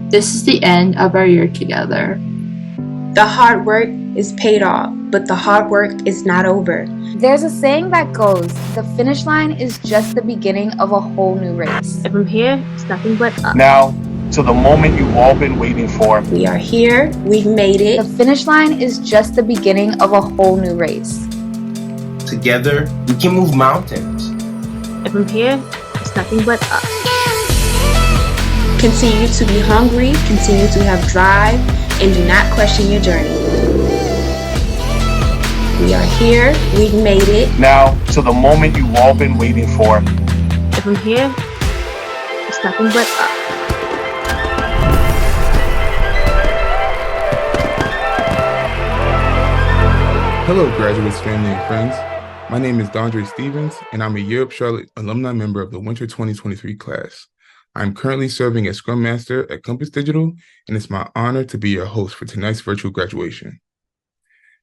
This is the end of our year together. The hard work is paid off, but the hard work is not over. There's a saying that goes, the finish line is just the beginning of a whole new race. And from here, it's nothing but up. Now, to the moment you've all been waiting for. We are here. We've made it. The finish line is just the beginning of a whole new race. Together, we can move mountains. And from here, it's nothing but up. Continue to be hungry, continue to have drive, and do not question your journey. We are here. We've made it. Now, to the moment you've all been waiting for. And from here, it's nothing but up. Hello, graduates, family, and friends. My name is Dondre Stevens, and I'm a Europe Charlotte alumni member of the Winter 2023 class. I'm currently serving as Scrum Master at Compass Digital, and it's my honor to be your host for tonight's virtual graduation.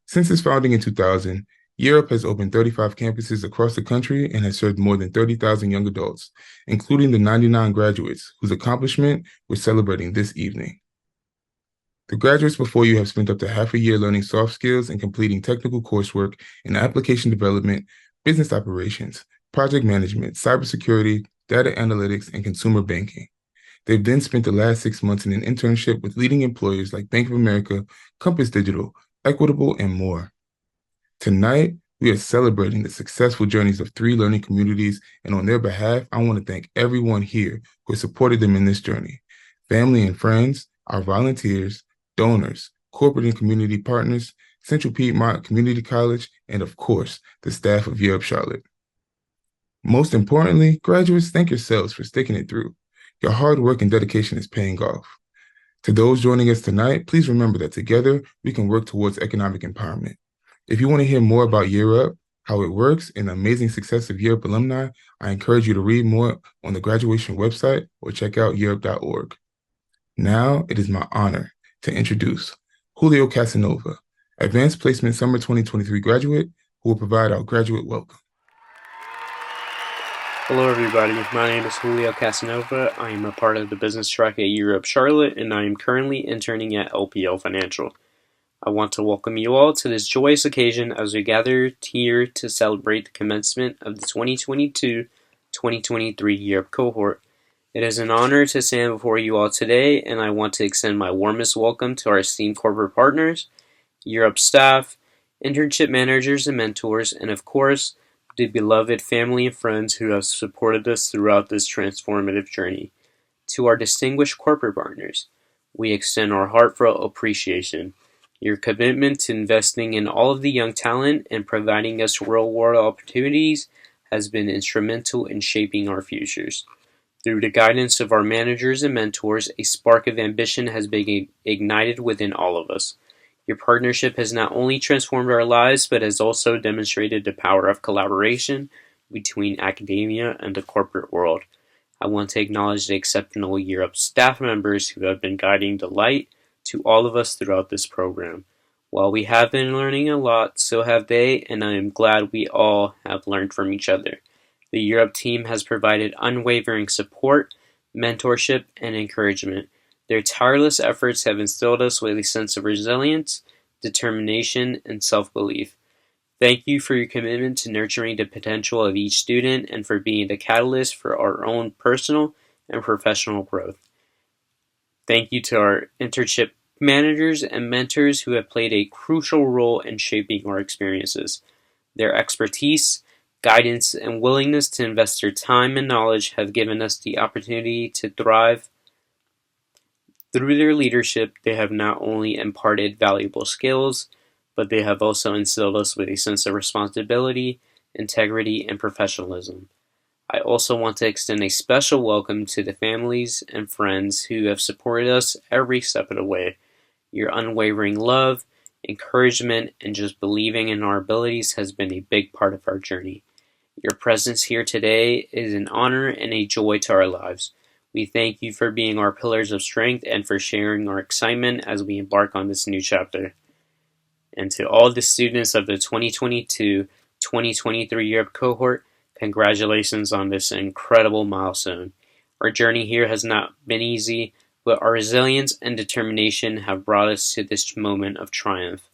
Since its founding in 2000, Europe has opened 35 campuses across the country and has served more than 30,000 young adults, including the 99 graduates whose accomplishment we're celebrating this evening. The graduates before you have spent up to half a year learning soft skills and completing technical coursework in application development, business operations, project management, cybersecurity, data analytics, and consumer banking. They've then spent the last 6 months in an internship with leading employers like Bank of America, Compass Digital, Equitable, and more. Tonight, we are celebrating the successful journeys of 3 learning communities, and on their behalf, I want to thank everyone here who has supported them in this journey. Family and friends, our volunteers, donors, corporate and community partners, Central Piedmont Community College, and of course, the staff of Europe Charlotte. Most importantly, graduates, thank yourselves for sticking it through. Your hard work and dedication is paying off. To those joining us tonight, please remember that together we can work towards economic empowerment. If you want to hear more about Europe, how it works, and the amazing success of Europe alumni, I encourage you to read more on the graduation website or check out europe.org. Now it is my honor to introduce Julio Casanova, Advanced Placement Summer 2023 graduate, who will provide our graduate welcome. Hello everybody, my name is Julio Casanova. I am a part of the business track at Europe Charlotte, and I am currently interning at LPL Financial. I want to welcome you all to this joyous occasion as we gather here to celebrate the commencement of the 2022-2023 Europe cohort. It is an honor to stand before you all today, and I want to extend my warmest welcome to our esteemed corporate partners, Europe staff, internship managers and mentors, and of course, the beloved family and friends who have supported us throughout this transformative journey. To our distinguished corporate partners, we extend our heartfelt appreciation. Your commitment to investing in all of the young talent and providing us real-world opportunities has been instrumental in shaping our futures. Through the guidance of our managers and mentors, a spark of ambition has been ignited within all of us. Your partnership has not only transformed our lives, but has also demonstrated the power of collaboration between academia and the corporate world. I want to acknowledge the exceptional Europe staff members who have been guiding the light to all of us throughout this program. While we have been learning a lot, so have they, and I am glad we all have learned from each other. The Europe team has provided unwavering support, mentorship, and encouragement. Their tireless efforts have instilled us with a sense of resilience, determination, and self-belief. Thank you for your commitment to nurturing the potential of each student and for being the catalyst for our own personal and professional growth. Thank you to our internship managers and mentors who have played a crucial role in shaping our experiences. Their expertise, guidance, and willingness to invest their time and knowledge have given us the opportunity to thrive. Through their leadership, they have not only imparted valuable skills, but they have also instilled us with a sense of responsibility, integrity, and professionalism. I also want to extend a special welcome to the families and friends who have supported us every step of the way. Your unwavering love, encouragement, and just believing in our abilities has been a big part of our journey. Your presence here today is an honor and a joy to our lives. We thank you for being our pillars of strength and for sharing our excitement as we embark on this new chapter. And to all the students of the 2022-2023 Europe cohort, congratulations on this incredible milestone. Our journey here has not been easy, but our resilience and determination have brought us to this moment of triumph.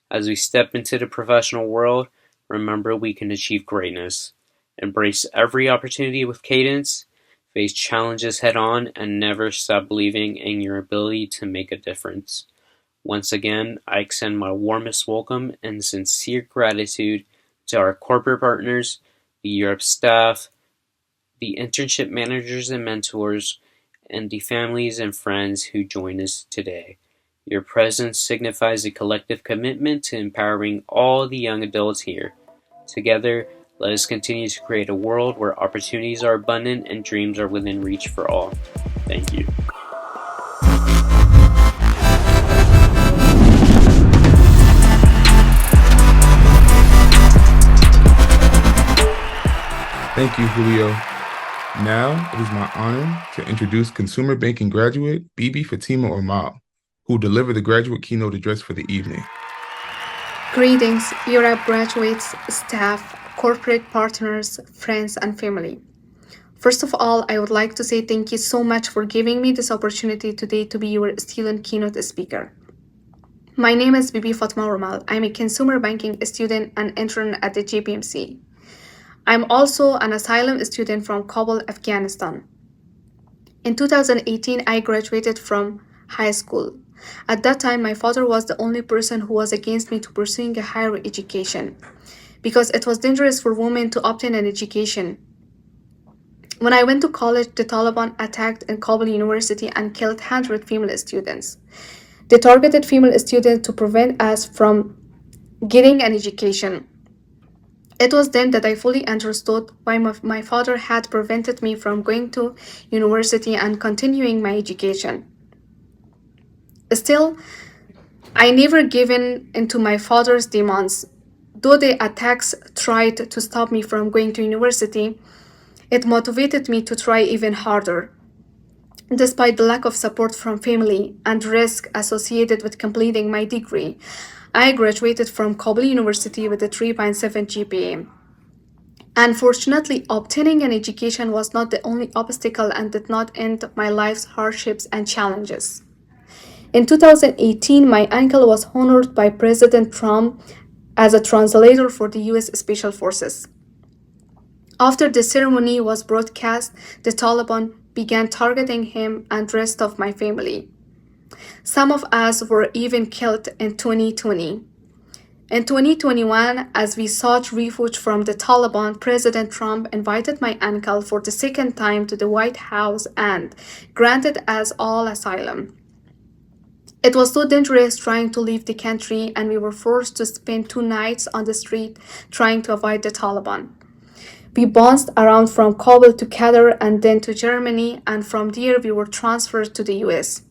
As we step into the professional world, remember we can achieve greatness. Embrace every opportunity with cadence, face challenges head on, and never stop believing in your ability to make a difference. Once again, I extend my warmest welcome and sincere gratitude to our corporate partners, the Europe staff, the internship managers and mentors, and the families and friends who join us today. Your presence signifies a collective commitment to empowering all the young adults here. Together, let us continue to create a world where opportunities are abundant and dreams are within reach for all. Thank you. Thank you, Julio. Now, it is my honor to introduce consumer banking graduate Bibi Fatima Ormal, who will deliver the graduate keynote address for the evening. Greetings, Europe graduates, staff, corporate partners, friends, and family. First of all, I would like to say thank you so much for giving me this opportunity today to be your student keynote speaker. My name is Bibi Fatima Ormal. I'm a consumer banking student and intern at the JPMC. I'm also an asylum student from Kabul, Afghanistan. In 2018, I graduated from high school. At that time, my father was the only person who was against me to pursuing a higher education because it was dangerous for women to obtain an education. When I went to college, the Taliban attacked in Kabul University and killed 100 female students. They targeted female students to prevent us from getting an education. It was then that I fully understood why my father had prevented me from going to university and continuing my education. Still, I never given into my father's demands. Though the attacks tried to stop me from going to university, it motivated me to try even harder. Despite the lack of support from family and risk associated with completing my degree, I graduated from Kabul University with a 3.7 GPA. Unfortunately, obtaining an education was not the only obstacle and did not end my life's hardships and challenges. In 2018, my uncle was honored by President Trump as a translator for the US Special Forces. After the ceremony was broadcast, the Taliban began targeting him and the rest of my family. Some of us were even killed in 2020. In 2021, as we sought refuge from the Taliban, President Trump invited my uncle for the second time to the White House and granted us all asylum. It was so dangerous trying to leave the country, and we were forced to spend 2 nights on the street trying to avoid the Taliban. We bounced around from Kabul to Qatar and then to Germany, and from there we were transferred to the US.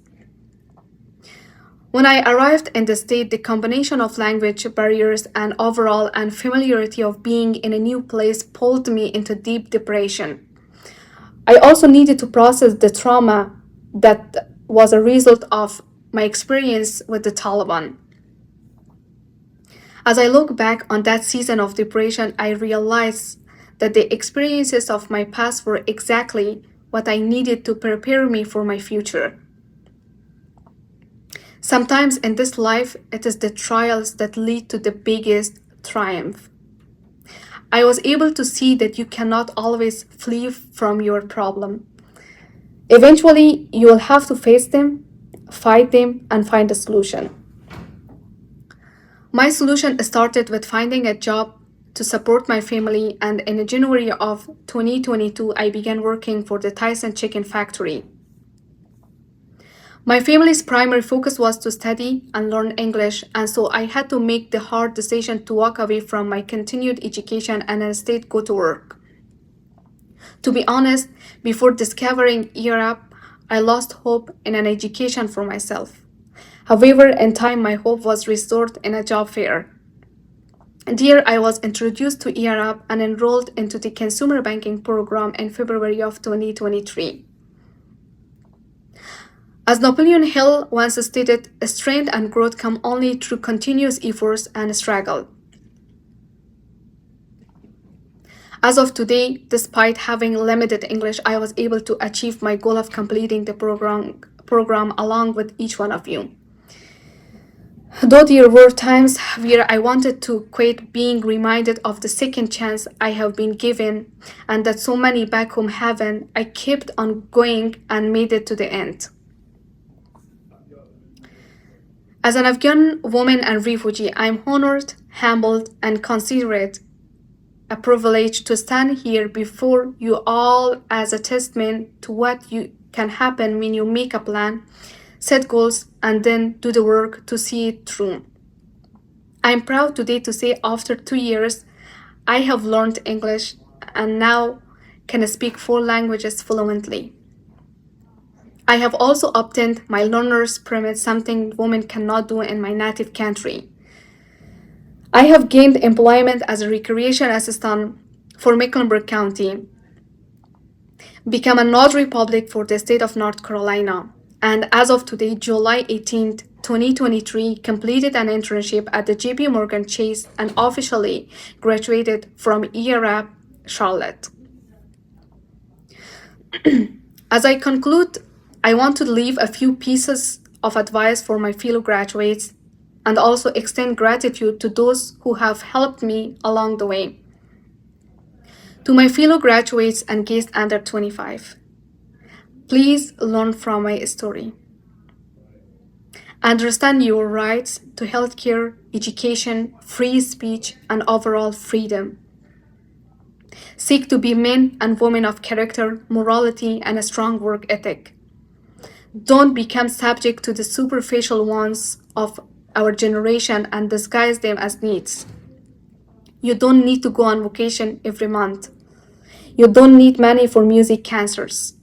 When I arrived in the state, the combination of language barriers and overall unfamiliarity of being in a new place pulled me into deep depression. I also needed to process the trauma that was a result of my experience with the Taliban. As I look back on that season of depression, I realized that the experiences of my past were exactly what I needed to prepare me for my future. Sometimes in this life, it is the trials that lead to the biggest triumph. I was able to see that you cannot always flee from your problem. Eventually, you will have to face them, fight them, and find a solution. My solution started with finding a job to support my family, and in January of 2022, I began working for the Tyson Chicken Factory. My family's primary focus was to study and learn English, and so I had to make the hard decision to walk away from my continued education and instead go to work. To be honest, before discovering Europe, I lost hope in an education for myself. However, in time, my hope was restored in a job fair. There, I was introduced to Europe and enrolled into the consumer banking program in February of 2023. As Napoleon Hill once stated, strength and growth come only through continuous efforts and struggle. As of today, despite having limited English, I was able to achieve my goal of completing the program along with each one of you. Though there were times where I wanted to quit being reminded of the second chance I have been given and that so many back home haven't, I kept on going and made it to the end. As an Afghan woman and refugee, I'm honored, humbled, and consider it a privilege to stand here before you all as a testament to what you can happen when you make a plan, set goals, and then do the work to see it through. I'm proud today to say after 2 years, I have learned English and now can speak 4 languages fluently. I have also obtained my learner's permit, something women cannot do in my native country. I have gained employment as a recreation assistant for Mecklenburg County, become a notary public for the state of North Carolina, and as of today, July 18th, 2023, completed an internship at the JP Morgan Chase and officially graduated from ERAP Charlotte. As I conclude, I want to leave a few pieces of advice for my fellow graduates and also extend gratitude to those who have helped me along the way. To my fellow graduates and guests under 25, please learn from my story. Understand your rights to healthcare, education, free speech, and overall freedom. Seek to be men and women of character, morality, and a strong work ethic. Don't become subject to the superficial wants of our generation and disguise them as needs. You don't need to go on vacation every month. You don't need money for music concerts.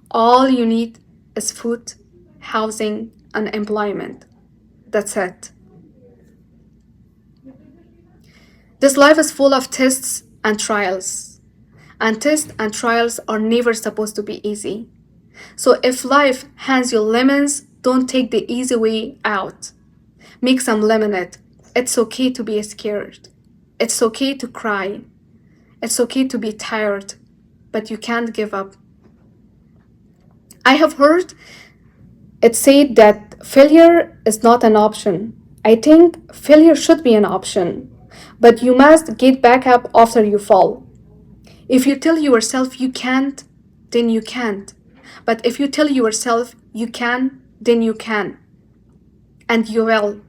All you need is food, housing, and employment. That's it. This life is full of tests and trials. And tests and trials are never supposed to be easy. So if life hands you lemons, don't take the easy way out. Make some lemonade. It's okay to be scared. It's okay to cry. It's okay to be tired, but you can't give up. I have heard it said that failure is not an option. I think failure should be an option, but you must get back up after you fall. If you tell yourself you can't, then you can't. But if you tell yourself you can, then you can. And you will.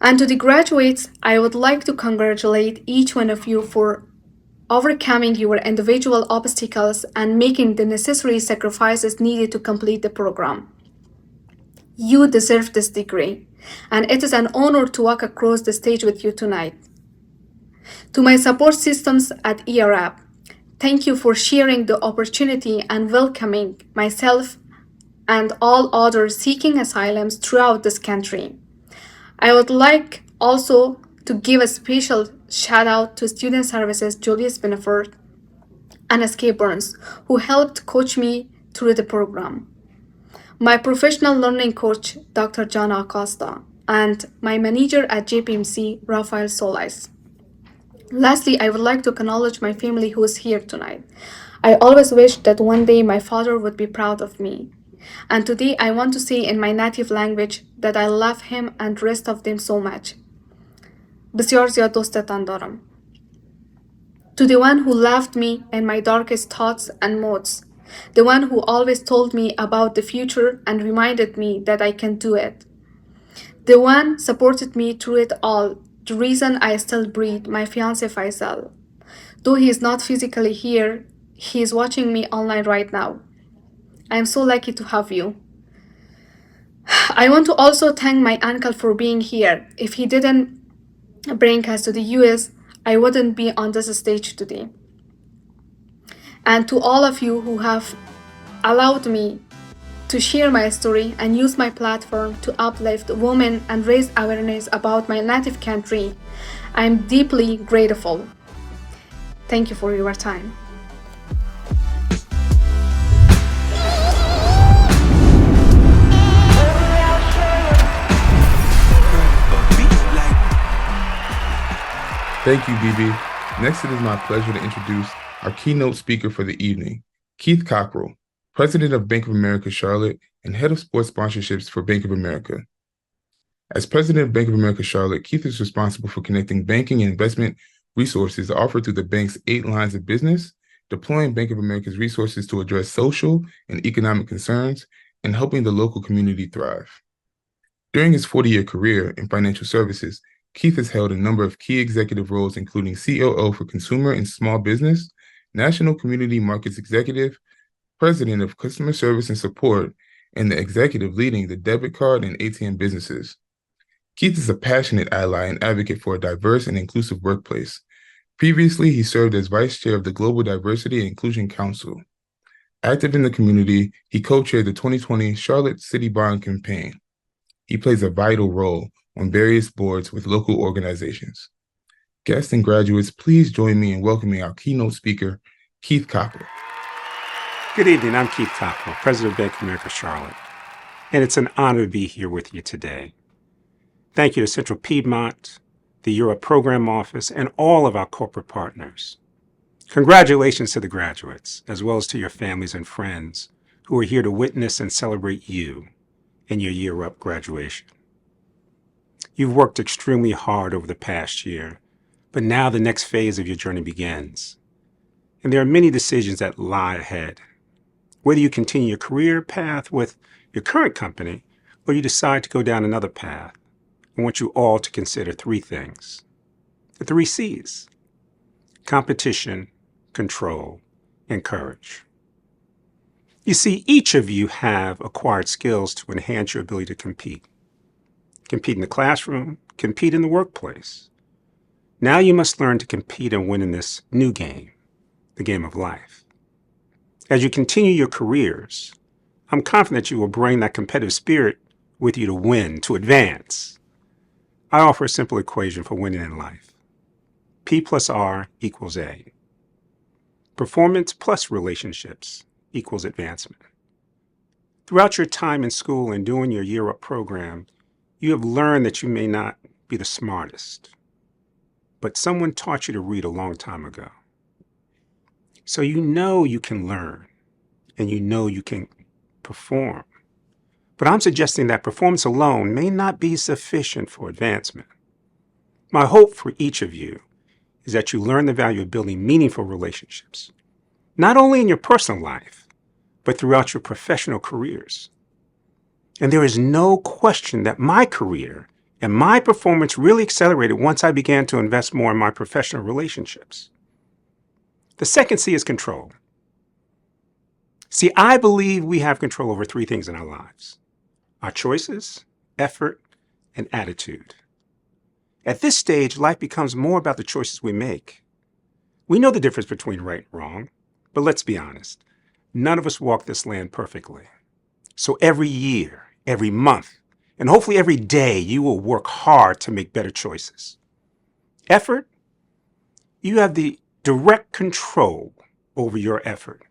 And to the graduates, I would like to congratulate each one of you for overcoming your individual obstacles and making the necessary sacrifices needed to complete the program. You deserve this degree, and it is an honor to walk across the stage with you tonight. To my support systems at ERAP, thank you for sharing the opportunity and welcoming myself and all others seeking asylums throughout this country. I would like also to give a special shout out to Student Services Julius Benefort and S.K. Burns, who helped coach me through the program. My professional learning coach, Dr. John Acosta, and my manager at JPMC, Rafael Solis. Lastly, I would like to acknowledge my family who is here tonight. I always wished that one day my father would be proud of me. And today I want to say in my native language that I love him and the rest of them so much. بسیار زیاد دوستتان دارم. To the one who loved me in my darkest thoughts and moods, the one who always told me about the future and reminded me that I can do it, the one supported me through it all, the reason I still breathe, my fiancé Faisal. Though he is not physically here, he is watching me online right now. I am so lucky to have you. I want to also thank my uncle for being here. If he didn't bring us to the US, I wouldn't be on this stage today. And to all of you who have allowed me to share my story and use my platform to uplift women and raise awareness about my native country, I am deeply grateful. Thank you for your time. Thank you, BB. Next, it is my pleasure to introduce our keynote speaker for the evening, Keith Cockrell. President of Bank of America Charlotte, and Head of Sports Sponsorships for Bank of America. As President of Bank of America Charlotte, Keith is responsible for connecting banking and investment resources offered through the bank's 8 lines of business, deploying Bank of America's resources to address social and economic concerns, and helping the local community thrive. During his 40-year career in financial services, Keith has held a number of key executive roles, including COO for Consumer and Small Business, National Community Markets Executive, President of Customer Service and Support, and the executive leading the debit card and ATM businesses. Keith is a passionate ally and advocate for a diverse and inclusive workplace. Previously, he served as vice chair of the Global Diversity and Inclusion Council. Active in the community, he co-chaired the 2020 Charlotte City Bond campaign. He plays a vital role on various boards with local organizations. Guests and graduates, please join me in welcoming our keynote speaker, Keith Copper. Good evening, I'm Keith Copper, President of Bank of America Charlotte, and it's an honor to be here with you today. Thank you to Central Piedmont, the Europe Program Office, and all of our corporate partners. Congratulations to the graduates, as well as to your families and friends who are here to witness and celebrate you and your Year Up graduation. You've worked extremely hard over the past year, but now the next phase of your journey begins. And there are many decisions that lie ahead. Whether you continue your career path with your current company or you decide to go down another path, I want you all to consider 3 things. The 3 C's: competition, control, and courage. You see, each of you have acquired skills to enhance your ability to compete. Compete in the classroom, compete in the workplace. Now you must learn to compete and win in this new game, the game of life. As you continue your careers, I'm confident you will bring that competitive spirit with you to win, to advance. I offer a simple equation for winning in life. P plus R equals A. Performance plus relationships equals advancement. Throughout your time in school and doing your Year Up program, you have learned that you may not be the smartest, but someone taught you to read a long time ago. So you know you can learn, and you know you can perform. But I'm suggesting that performance alone may not be sufficient for advancement. My hope for each of you is that you learn the value of building meaningful relationships, not only in your personal life, but throughout your professional careers. And there is no question that my career and my performance really accelerated once I began to invest more in my professional relationships. The second C is control. See, I believe we have control over 3 things in our lives: our choices, effort, and attitude. At this stage, life becomes more about the choices we make. We know the difference between right and wrong, but let's be honest, none of us walk this land perfectly. So every year, every month, and hopefully every day, you will work hard to make better choices. Effort, you have the direct control over your effort.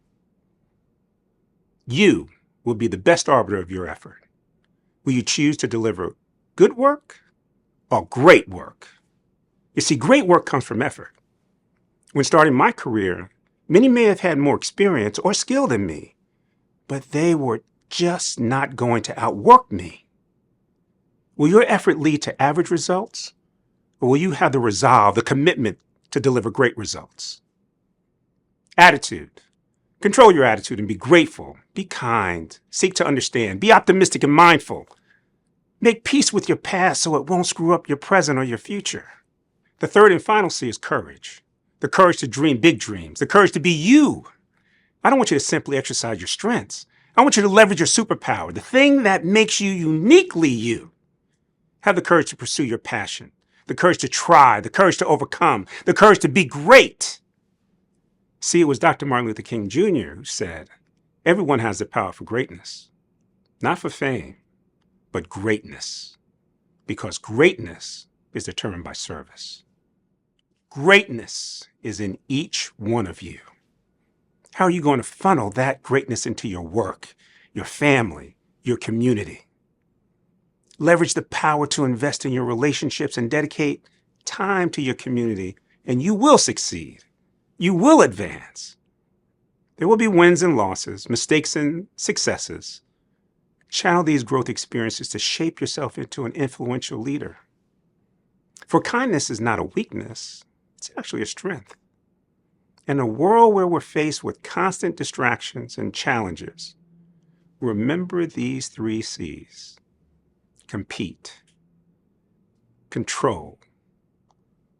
You will be the best arbiter of your effort. Will you choose to deliver good work or great work? You see, great work comes from effort. When starting my career, many may have had more experience or skill than me, but they were just not going to outwork me. Will your effort lead to average results, or will you have the resolve, the commitment to deliver great results? Attitude. Control your attitude and be grateful, be kind, seek to understand, be optimistic and mindful. Make peace with your past so it won't screw up your present or your future. The third and final C is courage. The courage to dream big dreams, the courage to be you. I don't want you to simply exercise your strengths. I want you to leverage your superpower, the thing that makes you uniquely you. Have the courage to pursue your passion, the courage to try, the courage to overcome, the courage to be great. See, it was Dr. Martin Luther King Jr. who said, everyone has the power for greatness, not for fame, but greatness, because greatness is determined by service. Greatness is in each one of you. How are you going to funnel that greatness into your work, your family, your community? Leverage the power to invest in your relationships and dedicate time to your community, and you will succeed. You will advance. There will be wins and losses, mistakes and successes. Channel these growth experiences to shape yourself into an influential leader. For kindness is not a weakness, it's actually a strength. In a world where we're faced with constant distractions and challenges, remember these 3 C's: compete, control,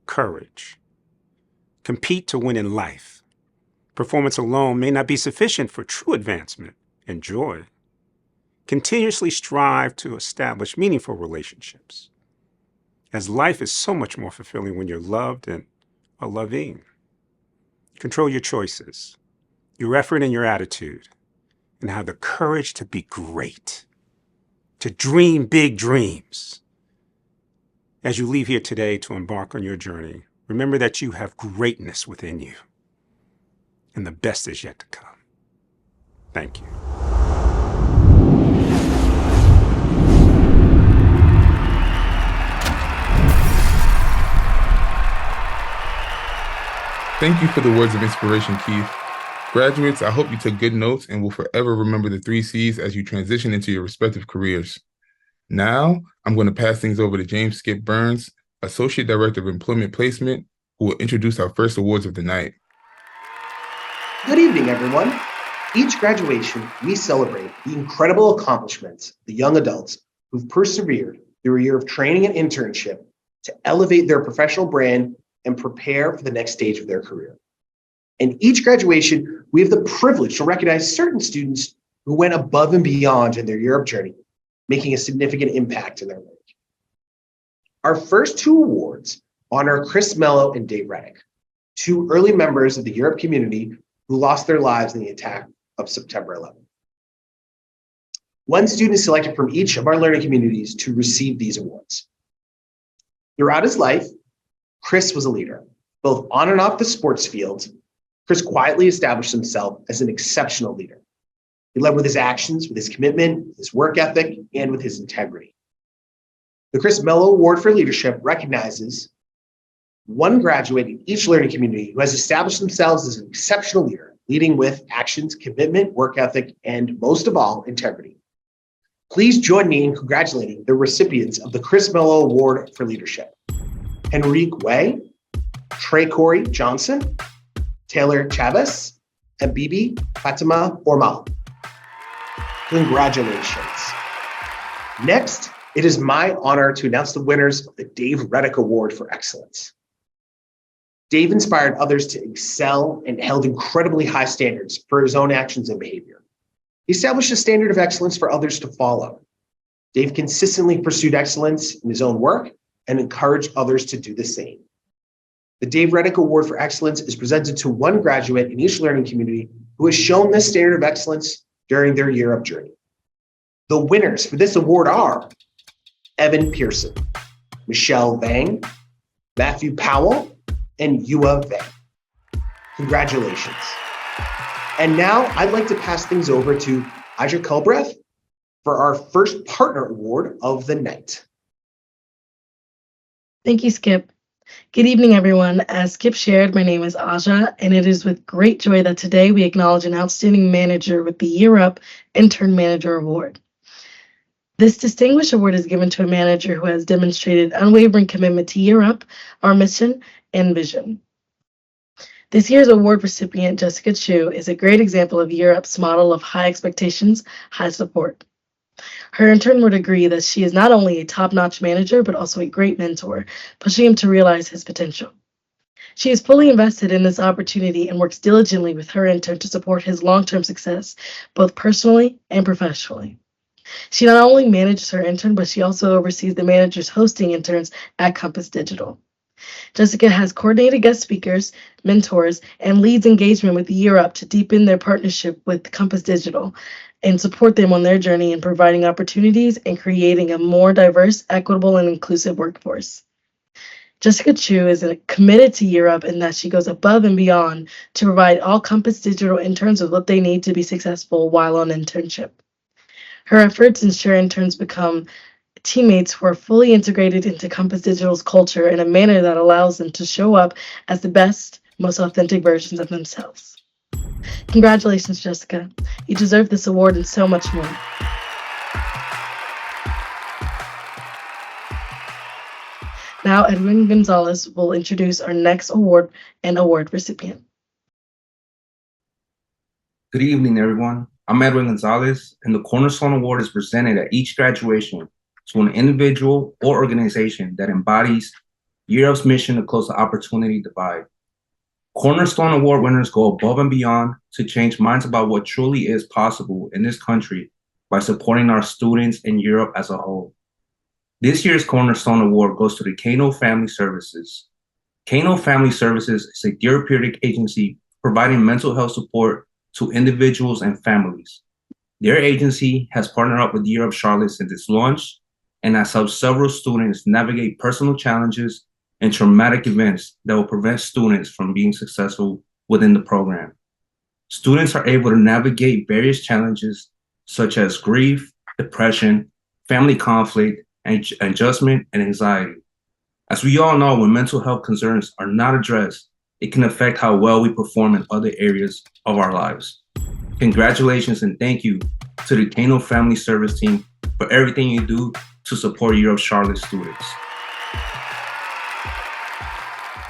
courage. Compete to win in life. Performance alone may not be sufficient for true advancement and joy. Continuously strive to establish meaningful relationships, as life is so much more fulfilling when you're loved and are loving. Control your choices, your effort and your attitude, and have the courage to be great, to dream big dreams. As you leave here today to embark on your journey, remember that you have greatness within you, and the best is yet to come. Thank you. Thank you for the words of inspiration, Keith. Graduates, I hope you took good notes and will forever remember the 3 C's as you transition into your respective careers. Now, I'm going to pass things over to James Skip Burns, Associate Director of Employment Placement, who will introduce our first awards of the night. Good evening, everyone. Each graduation, we celebrate the incredible accomplishments of the young adults who've persevered through a year of training and internship to elevate their professional brand and prepare for the next stage of their career. And each graduation, we have the privilege to recognize certain students who went above and beyond in their Europe journey, making a significant impact in their work. Our first 2 awards honor Chris Mello and Dave Reddick, 2 early members of the Europe community who lost their lives in the attack of September 11th. 1 student is selected from each of our learning communities to receive these awards. Throughout his life, Chris was a leader, both on and off the sports field. Chris quietly established himself as an exceptional leader. He led with his actions, with his commitment, his work ethic, and with his integrity. The Chris Mello Award for Leadership recognizes 1 graduate in each learning community who has established themselves as an exceptional leader, leading with actions, commitment, work ethic, and most of all, integrity. Please join me in congratulating the recipients of the Chris Mello Award for Leadership: Henrique Way, Trey Corey Johnson, Taylor Chavez, and Bibi Fatima Ormal. Congratulations. Next, it is my honor to announce the winners of the Dave Reddick Award for Excellence. Dave inspired others to excel and held incredibly high standards for his own actions and behavior. He established a standard of excellence for others to follow. Dave consistently pursued excellence in his own work and encouraged others to do the same. The Dave Reddick Award for Excellence is presented to 1 graduate in each learning community who has shown this standard of excellence during their Europe journey. The winners for this award are Evan Pearson, Michelle Vang, Matthew Powell, and Yua Vang. Congratulations. And now I'd like to pass things over to Aja Culbreth for our first partner award of the night. Thank you, Skip. Good evening, everyone. As Skip shared, my name is Aja, and it is with great joy that today we acknowledge an outstanding manager with the Year Up Intern Manager Award. This distinguished award is given to a manager who has demonstrated unwavering commitment to Year Up, our mission, and vision. This year's award recipient, Jessica Chu, is a great example of Year Up's model of high expectations, high support. Her intern would agree that she is not only a top-notch manager, but also a great mentor, pushing him to realize his potential. She is fully invested in this opportunity and works diligently with her intern to support his long-term success, both personally and professionally. She not only manages her intern, but she also oversees the managers hosting interns at Compass Digital. Jessica has coordinated guest speakers, mentors, and leads engagement with Year Up to deepen their partnership with Compass Digital and support them on their journey in providing opportunities and creating a more diverse, equitable, and inclusive workforce. Jessica Chu is committed to Year Up in that she goes above and beyond to provide all Compass Digital interns with what they need to be successful while on internship. Her efforts ensure interns become teammates who are fully integrated into Compass Digital's culture in a manner that allows them to show up as the best, most authentic versions of themselves. Congratulations, Jessica. You deserve this award and so much more. Now, Edwin Gonzalez will introduce our next award and award recipient. Good evening, everyone. I'm Edwin Gonzalez, and the Cornerstone Award is presented at each graduation to an individual or organization that embodies Europe's mission to close the opportunity divide. Cornerstone Award winners go above and beyond to change minds about what truly is possible in this country by supporting our students in Europe as a whole. This year's Cornerstone Award goes to the Kano Family Services. Kano Family Services is a therapeutic agency providing mental health support to individuals and families. Their agency has partnered up with Europe Charlotte since its launch and has helped several students navigate personal challenges and traumatic events that will prevent students from being successful within the program. Students are able to navigate various challenges such as grief, depression, family conflict, and adjustment and anxiety. As we all know, when mental health concerns are not addressed, it can affect how well we perform in other areas of our lives. Congratulations and thank you to the Kano Family Service team for everything you do to support Europe Charlotte students.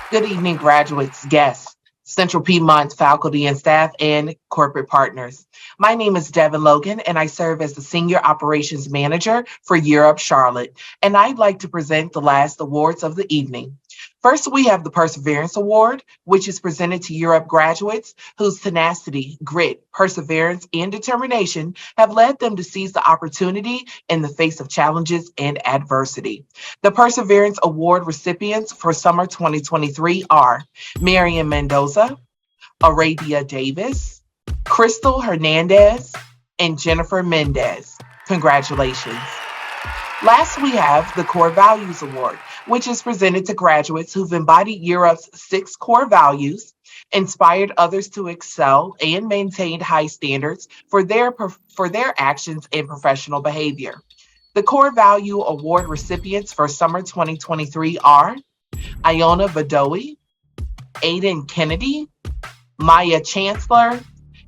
Good evening, graduates, guests, Central Piedmont faculty and staff, and corporate partners. My name is Devin Logan, and I serve as the Senior Operations Manager for Europe Charlotte, and I'd like to present the last awards of the evening. First, we have the Perseverance Award, which is presented to Europe graduates whose tenacity, grit, perseverance, and determination have led them to seize the opportunity in the face of challenges and adversity. The Perseverance Award recipients for summer 2023 are Marian Mendoza, Arabia Davis, Crystal Hernandez, and Jennifer Mendez. Congratulations. Last, we have the Core Values Award, which is presented to graduates who've embodied Europe's 6 core values, inspired others to excel, and maintained high standards for their actions and professional behavior. The Core Value Award recipients for summer 2023 are Iona Bedoe, Aiden Kennedy, Maya Chancellor,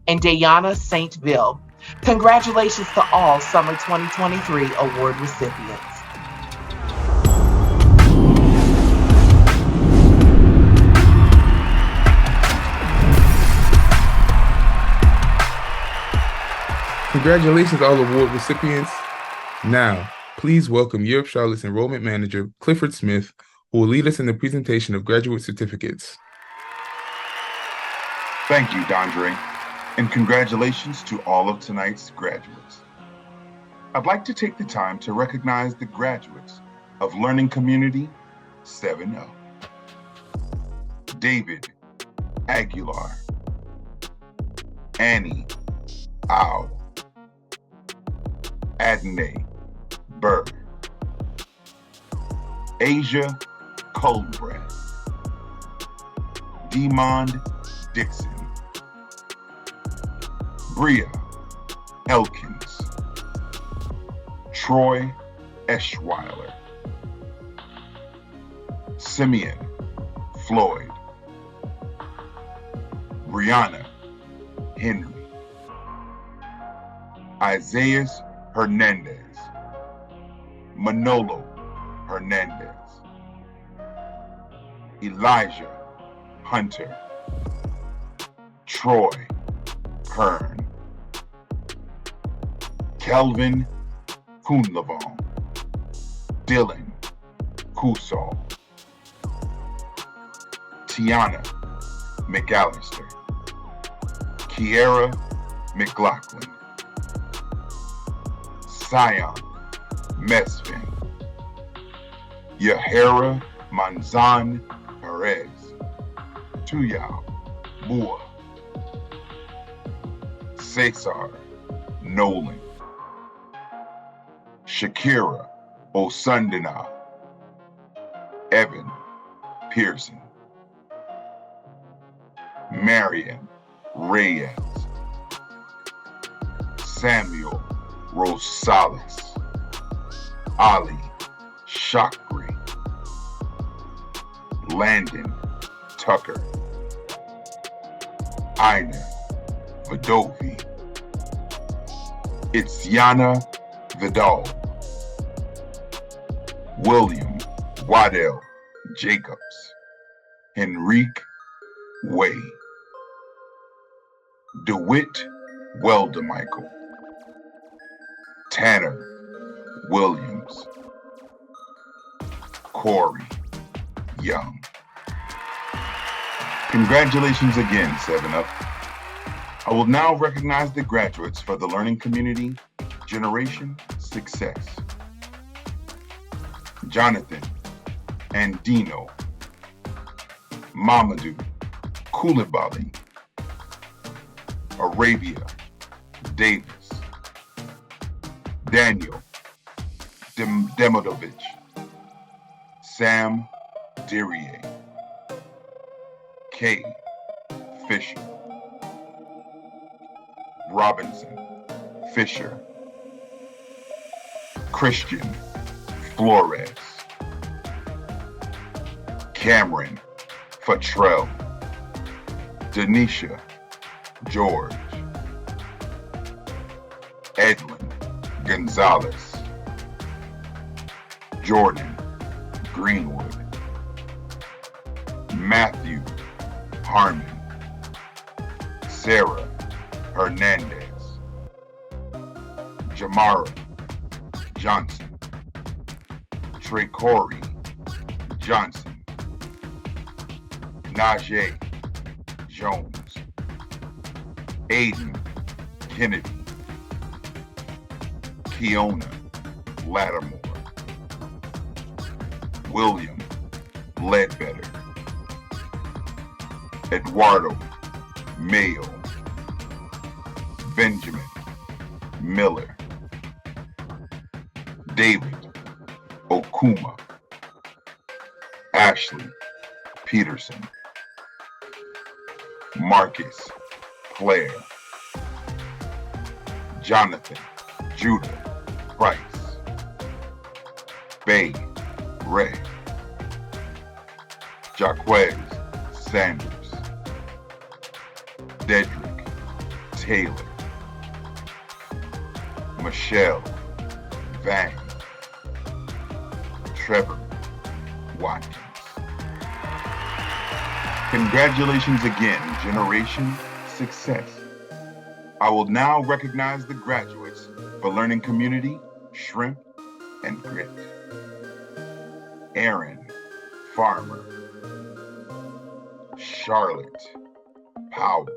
and Dayana Saintville. Congratulations to all Summer 2023 award recipients. Congratulations to all award recipients. Now, please welcome Europe Charlotte's Enrollment Manager, Clifford Smith, who will lead us in the presentation of graduate certificates. Thank you, Dondre, and congratulations to all of tonight's graduates. I'd like to take the time to recognize the graduates of Learning Community 7-0. David Aguilar, Annie Au, Adney Berg, Asia Colbrand, Demond Dixon, Bria Elkins, Troy Eschweiler, Simeon Floyd, Brianna Henry, Isaiah Hernandez, Manolo Hernandez, Elijah Hunter, Troy Kern, Kelvin Kuhnlevon, Dylan Kusal, Tiana McAllister, Kiera McLaughlin, Sion Mesvin, Yahara Manzan Perez, Tuyao Mua, Cesar Nolan, Shakira Osundana, Evan Pearson, Marion Reyes, Samuel Rosales, Ali Shakri, Landon Tucker, Ina Fadovi. Itsiana Vidal. William Waddell Jacobs. Henrique Way. DeWitt Weldemichael. Tanner Williams. Corey Young. Congratulations again, 7-Up. I will now recognize the graduates for the Learning Community Generation Success. Jonathan Andino. Mamadou Koulibaly. Arabia Davis. Daniel Demidovich. Sam Dirier. Kay Fisher. Robinson Fisher. Christian Flores. Cameron Futrell. Denisha George. Edwin Gonzalez. Jordan Greenwood. Matthew Harmon. Sarah Hernandez. Jamara Johnson. Trey Corey Johnson. Najee Jones. Aiden Kennedy. Keona Lattimore. William Ledbetter. Eduardo Mayo. Benjamin Miller. David Okuma. Ashley Peterson. Marcus Claire. Jonathan Judah Price. Bay Ray. Jaquez Sanders. Dedrick Taylor. Michelle Vang. Trevor Watkins. Congratulations again, Generation Success. I will now recognize the graduates for Learning Community, Shrimp, and Grit. Aaron Farmer. Charlotte Powell.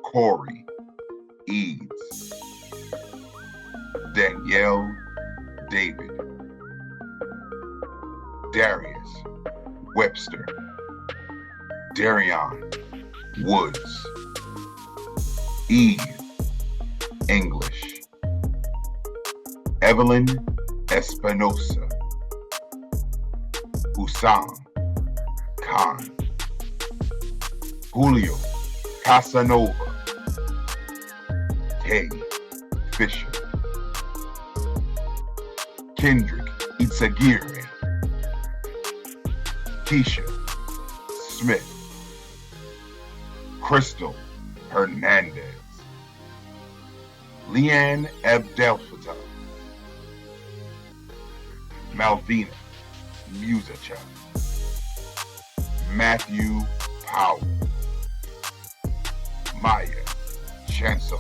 Corey Eads. Danielle David. Darius Webster. Darion Woods. Eve English. Evelyn Espinosa. Hussam Khan. Julio Casanova. Kay Fisher. Kendrick Itzagire. Keisha Smith. Crystal Hernandez. Leanne Abdel-Fattah. Malvina Musacha. Matthew Powell. Maya Chancellor.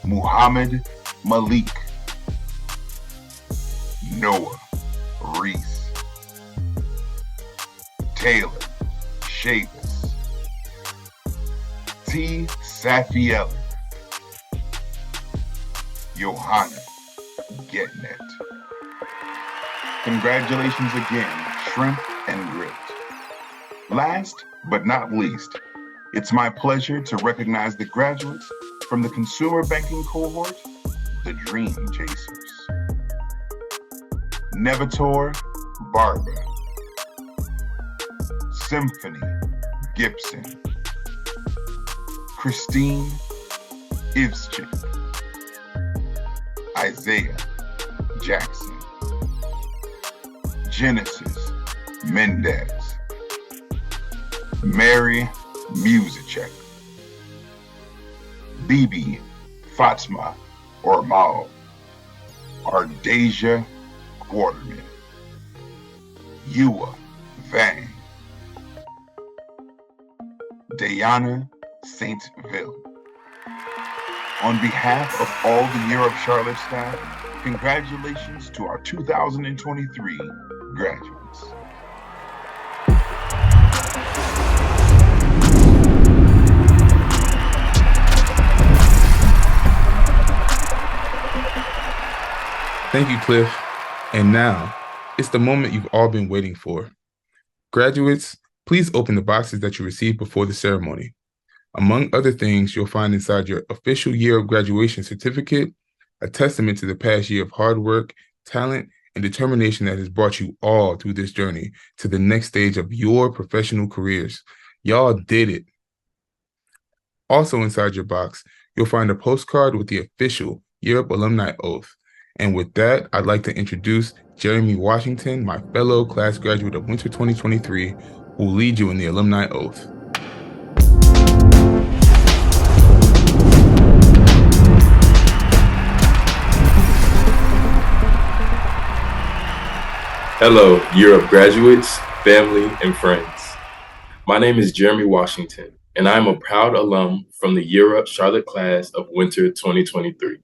Muhammad Malik. Noah Reese. Taylor Chavis. T. Safiel. Johanna Getnet. Congratulations again, Shrimp and Grit. Last but not least, it's my pleasure to recognize the graduates from the consumer banking cohort, the Dream Chasers. Nevator Barber. Symphony Gibson. Christine Ivschik. Isaiah Jackson. Genesis Mendez. Mary Musicek, Bibi Fatima Ormao, Ardesia Quarterman, Yua Vang, Diana Saintville. On behalf of all the Year Up Charlotte staff, congratulations to our 2023 graduates. Thank you, Cliff. And now, it's the moment you've all been waiting for. Graduates, please open the boxes that you received before the ceremony. Among other things, you'll find inside your official year of graduation certificate, a testament to the past year of hard work, talent, and determination that has brought you all through this journey to the next stage of your professional careers. Y'all did it. Also inside your box, you'll find a postcard with the official Year Up Alumni Oath. And with that, I'd like to introduce Jeremy Washington, my fellow class graduate of Winter 2023, who will lead you in the Alumni Oath. Hello, Year Up graduates, family, and friends. My name is Jeremy Washington, and I'm a proud alum from the Year Up Charlotte class of Winter 2023.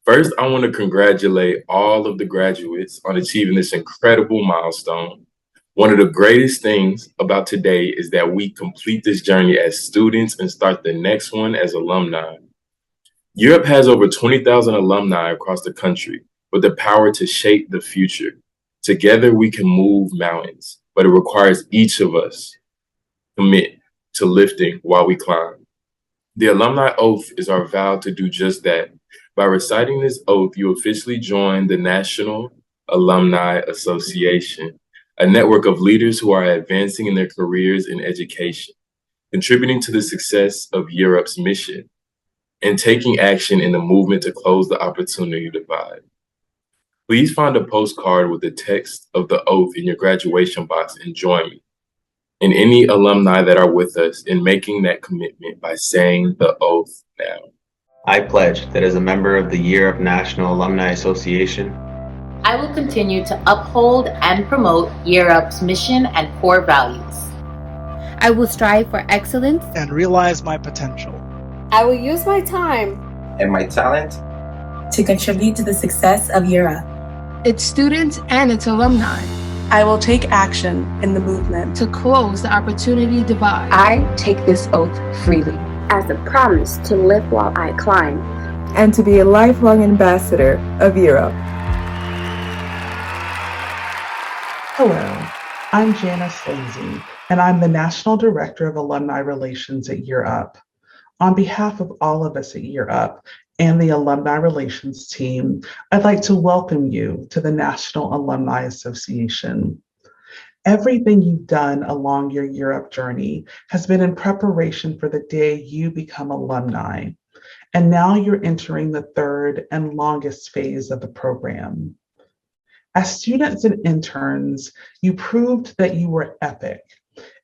First, I want to congratulate all of the graduates on achieving this incredible milestone. One of the greatest things about today is that we complete this journey as students and start the next one as alumni. Year Up has over 20,000 alumni across the country with the power to shape the future. Together, we can move mountains, but it requires each of us commit to lifting while we climb. The Alumni Oath is our vow to do just that. By reciting this oath, you officially join the National Alumni Association, a network of leaders who are advancing in their careers in education, contributing to the success of Year Up's mission, and taking action in the movement to close the opportunity divide. Please find a postcard with the text of the oath in your graduation box and join me and any alumni that are with us in making that commitment by saying the oath now. I pledge that as a member of the Year Up National Alumni Association, I will continue to uphold and promote Year Up's mission and core values. I will strive for excellence and realize my potential. I will use my time and my talent to contribute to the success of Year Up, its students, and its alumni. I will take action in the movement to close the opportunity divide. I take this oath freely as a promise to live while I climb and to be a lifelong ambassador of Year Up. Hello, I'm Janice Lindsay, and I'm the National Director of Alumni Relations at Year Up. On behalf of all of us at Year Up and the Alumni Relations team, I'd like to welcome you to the National Alumni Association. Everything you've done along your Year Up journey has been in preparation for the day you become alumni. And now you're entering the third and longest phase of the program. As students and interns, you proved that you were epic.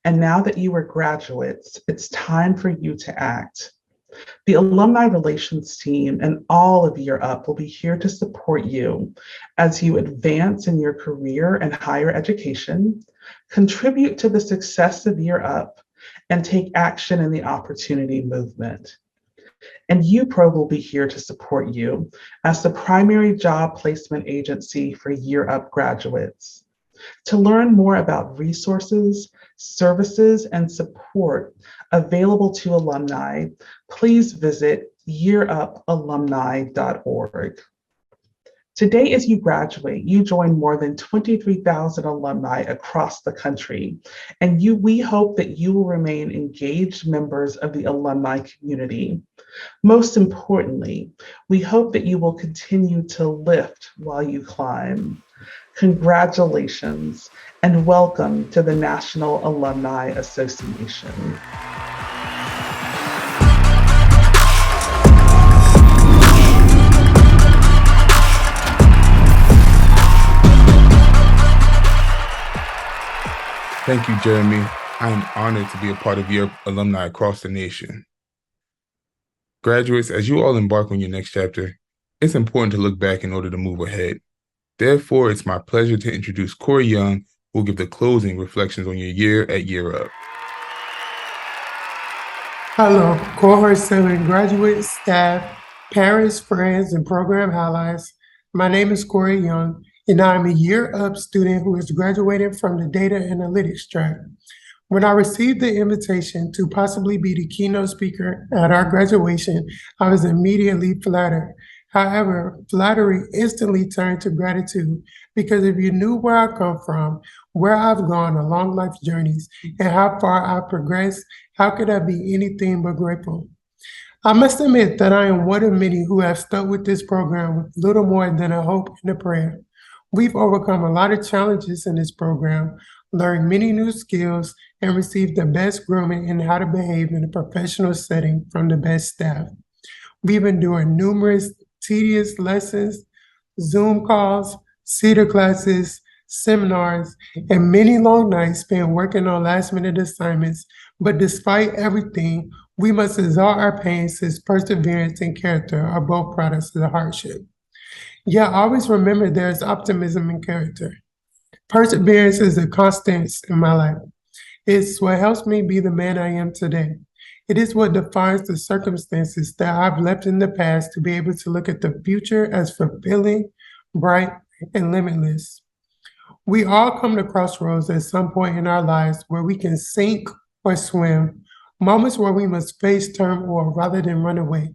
And now that you are graduates, it's time for you to act. The Alumni Relations team and all of Year Up will be here to support you as you advance in your career and higher education, contribute to the success of Year Up, and take action in the opportunity movement. And UPro will be here to support you as the primary job placement agency for Year Up graduates. To learn more about resources, services, and support available to alumni, please visit yearupalumni.org. Today, as you graduate, you join more than 23,000 alumni across the country, and we hope that you will remain engaged members of the alumni community. Most importantly, we hope that you will continue to lift while you climb. Congratulations, and welcome to the National Alumni Association. Thank you, Jeremy. I am honored to be a part of Year Up alumni across the nation. Graduates, as you all embark on your next chapter, it's important to look back in order to move ahead. Therefore, it's my pleasure to introduce Corey Young, who will give the closing reflections on your year at Year Up. Hello, cohort 7 graduates, staff, parents, friends, and program allies. My name is Corey Young, and I'm a Year Up student who is graduating from the Data Analytics track. When I received the invitation to possibly be the keynote speaker at our graduation, I was immediately flattered. However, flattery instantly turned to gratitude because if you knew where I come from, where I've gone along life's journeys, and how far I've progressed, how could I be anything but grateful? I must admit that I am one of many who have stuck with this program with little more than a hope and a prayer. We've overcome a lot of challenges in this program, learned many new skills, and received the best grooming in how to behave in a professional setting from the best staff. We've endured numerous tedious lessons, Zoom calls, CETA classes, seminars, and many long nights spent working on last-minute assignments. But despite everything, we must exalt our pain since perseverance and character are both products of the hardship. Yet always remember there is optimism in character. Perseverance is a constant in my life. It's what helps me be the man I am today. It is what defines the circumstances that I've left in the past to be able to look at the future as fulfilling, bright, and limitless. We all come to crossroads at some point in our lives where we can sink or swim, moments where we must face turmoil rather than run away.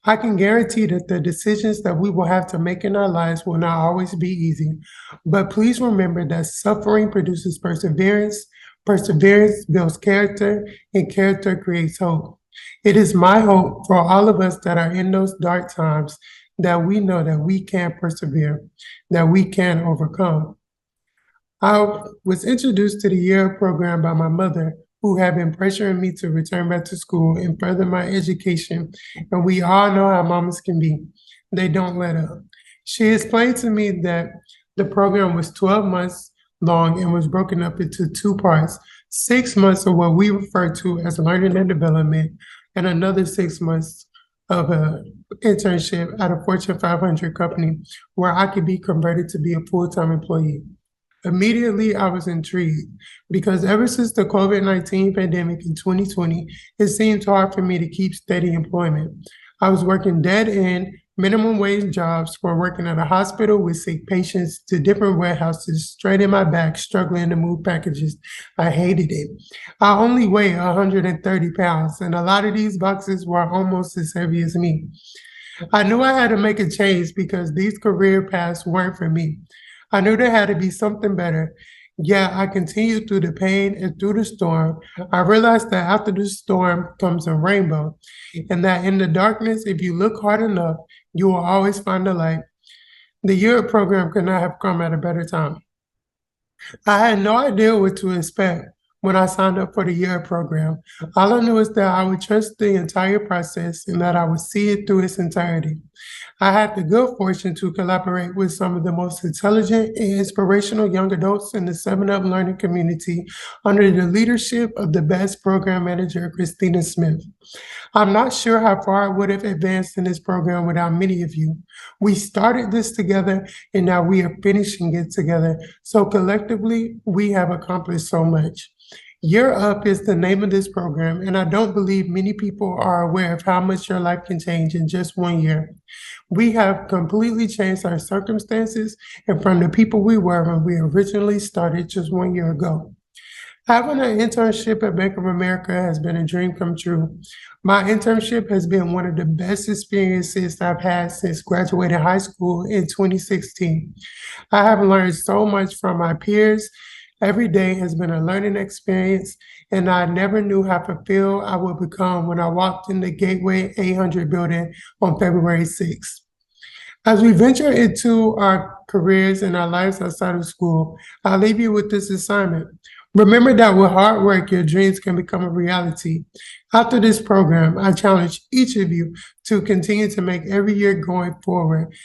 I can guarantee that the decisions that we will have to make in our lives will not always be easy, but please remember that suffering produces perseverance, perseverance builds character, and character creates hope. It is my hope for all of us that are in those dark times that we know that we can persevere, that we can overcome. I was introduced to the Year Up program by my mother, who had been pressuring me to return back to school and further my education, and we all know how mamas can be. They don't let up. She explained to me that the program was 12 months long and was broken up into two parts, 6 months of what we refer to as learning and development, and another 6 months of an internship at a Fortune 500 company where I could be converted to be a full-time employee. Immediately, I was intrigued because ever since the COVID-19 pandemic in 2020, it seemed hard for me to keep steady employment. I was working dead-end, minimum wage jobs from working at a hospital with sick patients to different warehouses, straight in my back, struggling to move packages. I hated it. I only weigh 130 pounds, and a lot of these boxes were almost as heavy as me. I knew I had to make a change because these career paths weren't for me. I knew there had to be something better. Yeah, I continued through the pain and through the storm. I realized that after the storm comes a rainbow, and that in the darkness, if you look hard enough, you will always find the light. The Year Up program could not have come at a better time. I had no idea what to expect when I signed up for the Year Up program. All I knew is that I would trust the entire process and that I would see it through its entirety. I had the good fortune to collaborate with some of the most intelligent and inspirational young adults in the 7-Up learning community under the leadership of the best program manager, Christina Smith. I'm not sure how far I would have advanced in this program without many of you. We started this together and now we are finishing it together. So collectively, we have accomplished so much. Year Up is the name of this program, and I don't believe many people are aware of how much your life can change in just 1 year. We have completely changed our circumstances and from the people we were when we originally started just 1 year ago. Having an internship at Bank of America has been a dream come true. My internship has been one of the best experiences I've had since graduating high school in 2016. I have learned so much from my peers. Every day has been a learning experience, and I never knew how fulfilled I would become when I walked in the Gateway 800 building on February 6th. As we venture into our careers and our lives outside of school, I'll leave you with this assignment. Remember that with hard work, your dreams can become a reality. After this program, I challenge each of you to continue to make every year going forward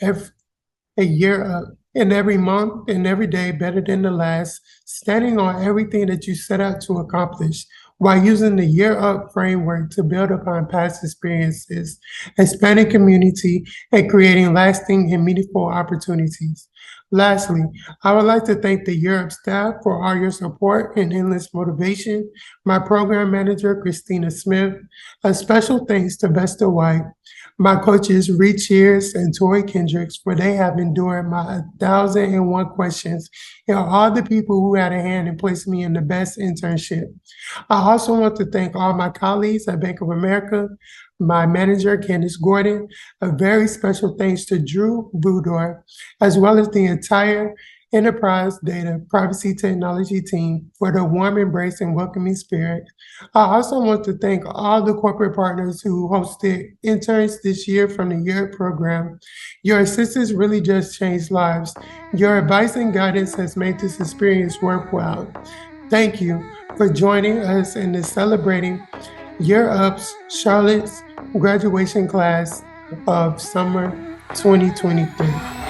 a year up and every month and every day better than the last, standing on everything that you set out to accomplish while using the Year Up framework to build upon past experiences, expanding community, and creating lasting and meaningful opportunities. Lastly, I would like to thank the Year Up staff for all your support and endless motivation. My program manager, Christina Smith, a special thanks to Vesta White, my coaches, Reed Cheers and Tori Kendricks, for they have endured my 1,001 questions, and all the people who had a hand in placing me in the best internship. I also want to thank all my colleagues at Bank of America, my manager, Candice Gordon, a very special thanks to Drew Budor, as well as the entire Enterprise Data Privacy Technology team for the warm embrace and welcoming spirit. I also want to thank all the corporate partners who hosted interns this year from the Year program. Your assistance really just changed lives. Your advice and guidance has made this experience worthwhile. Thank you for joining us in this celebrating Year Up's Charlotte's graduation class of summer 2023.